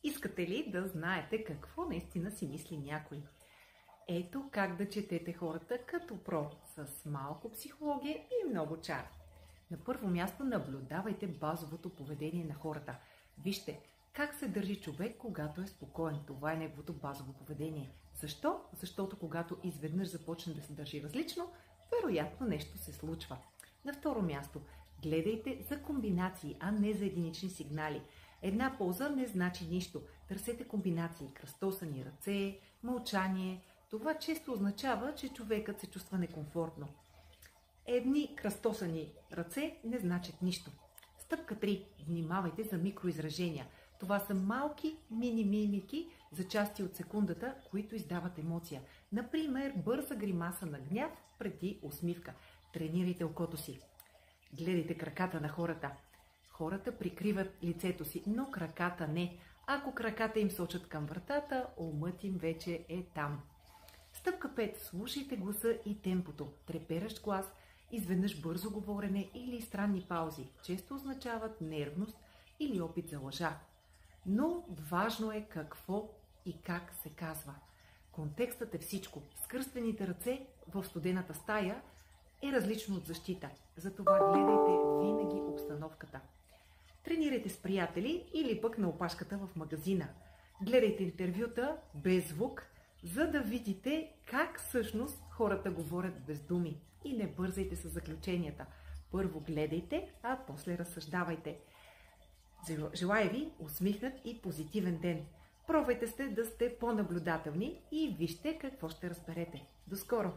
Искате ли да знаете какво наистина си мисли някой? Ето как да четете хората като про, с малко психология и много чар. На първо място наблюдавайте базовото поведение на хората. Вижте как се държи човек, когато е спокоен. Това е неговото базово поведение. Защо? Защото когато изведнъж започне да се държи различно, вероятно нещо се случва. На второ място, гледайте за комбинации, а не за единични сигнали. Една поза не значи нищо. Търсете комбинации, кръстосани ръце, мълчание. Това често означава, че човекът се чувства некомфортно. Едни кръстосани ръце не значат нищо. Стъпка 3. Внимавайте за микроизражения. Това са малки мини-мимики за части от секундата, които издават емоция. Например, бърза гримаса на гняв преди усмивка. Тренирайте окото си. Гледайте краката на хората. Хората прикриват лицето си, но краката не. Ако краката им сочат към вратата, умът им вече е там. Стъпка 5. Слушайте гласа и темпото. Треперещ глас, изведнъж бързо говорене или странни паузи често означават нервност или опит за лъжа. Но важно е какво и как се казва. Контекстът е всичко. Скръстените ръце в студената стая е различно от защита. Затова гледайте винаги обстановката. Тренирайте с приятели или пък на опашката в магазина. Гледайте интервюта без звук, за да видите как всъщност хората говорят без думи. И не бързайте с заключенията. Първо гледайте, а после разсъждавайте. Желая ви усмихнат и позитивен ден. Пробвайте да сте по-наблюдателни и вижте какво ще разберете. До скоро!